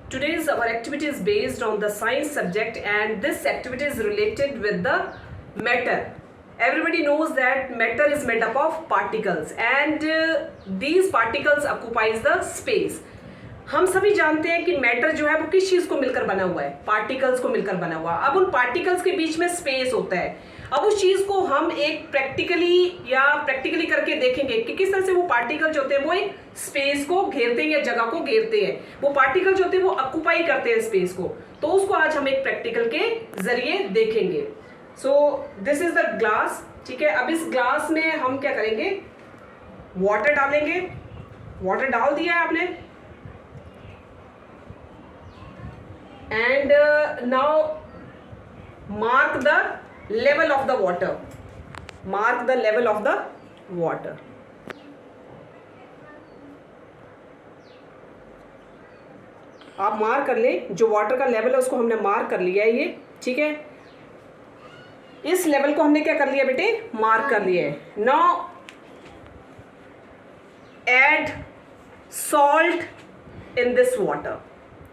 Today's our activity is based on the science subject, and this activity is related with the matter. Everybody knows that matter is made up of particles, and these particles occupies the space. हम सभी जानते हैं कि matter जो है वो किस चीज को मिलकर बना हुआ है, पार्टिकल्स को मिलकर बना हुआ। अब उन पार्टिकल्स के बीच में स्पेस होता है। अब उस चीज को हम एक प्रैक्टिकली करके देखेंगे कि किस तरह से वो पार्टिकल जो होते हैं वो एक स्पेस को घेरते हैं या जगह को घेरते हैं। वो पार्टिकल जो होते हैं वो ऑक्यूपाई करते हैं स्पेस को, तो उसको आज हम एक प्रैक्टिकल के जरिए देखेंगे। So this is the glass, ठीक है। अब इस ग्लास में हम क्या करेंगे, वाटर डालेंगे। वाटर डाल दिया है आपने, and now mark the level of the water. Mark the level of the water. आप मार्क कर लें, जो वाटर का लेवल है उसको हमने मार्क कर लिया है ये, ठीक है। इस लेवल को हमने क्या कर लिया बेटे, मार्क कर लिया है। Now add salt in this water,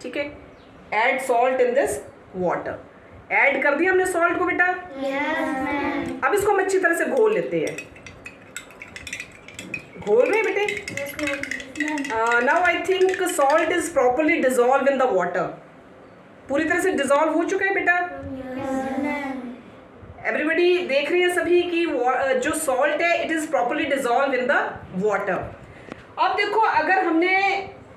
ठीक है। Add salt in this water. Add कर दिया हमने सॉल्ट को बेटा। yes, अब इसको हम अच्छी तरह से घोल लेते हैं। घोल रहे हैं बेटे। Now I think salt is properly dissolve in the water. पूरी तरह से डिजॉल्व हो चुका है बेटा। एवरीबडी देख रही है सभी कि जो सॉल्ट है it is properly dissolve in the water. अब देखो, अगर हमने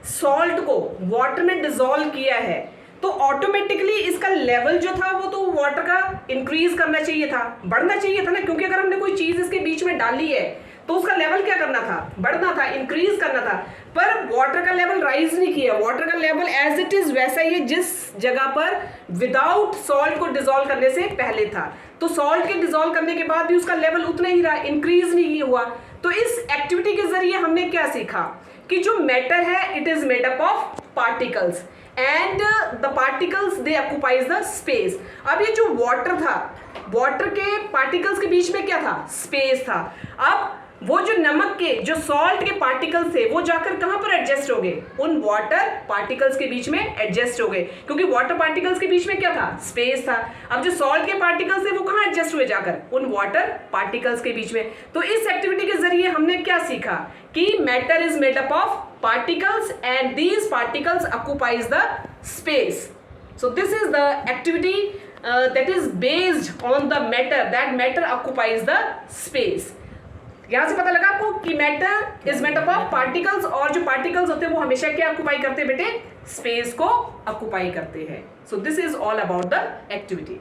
सॉल्ट को वाटर में डिजॉल्व किया है तो ऑटोमेटिकली इसका लेवल जो था वो तो वाटर का इंक्रीज करना चाहिए था, बढ़ना चाहिए था ना, क्योंकि अगर हमने कोई चीज इसके बीच में डाली है तो उसका लेवल क्या करना था, बढ़ना था, इंक्रीज करना था। पर वाटर का लेवल राइज नहीं किया। वाटर का लेवल एज इट इज वैसा ही है जिस जगह पर विदाउट सॉल्ट को डिजोल्व करने से पहले था। तो सॉल्ट के डिजोल्व करने के बाद भी उसका लेवल उतना ही रहा, इंक्रीज नहीं हुआ। तो इस एक्टिविटी के जरिए हमने क्या सीखा कि जो मैटर है it is made up of particles and the particles they occupies the space. अब ये जो वाटर था, वाटर के पार्टिकल्स के बीच में क्या था, स्पेस था। अब वो जो नमक के, जो सॉल्ट के पार्टिकल्स थे वो जाकर कहां पर एडजस्ट हो गए, उन वाटर पार्टिकल्स के बीच में एडजस्ट हो गए, क्योंकि वाटर पार्टिकल्स के बीच में क्या था, स्पेस था। अब जो सॉल्ट के पार्टिकल्स थे वो कहां एडजस्ट हुए, जाकर उन वाटर पार्टिकल्स के बीच में। तो इस एक्टिविटी के जरिए हमने क्या सीखा कि matter is made up of particles and these particles occupies the space. So this is the activity that is based on the matter, that matter occupies the space. यहां से पता लगा आपको कि matter is made up of particles, और जो particles होते हैं वो हमेशा क्या ऑक्यूपाई करते हैं बेटे, स्पेस को ऑक्यूपाई करते हैं। So this is all about the activity.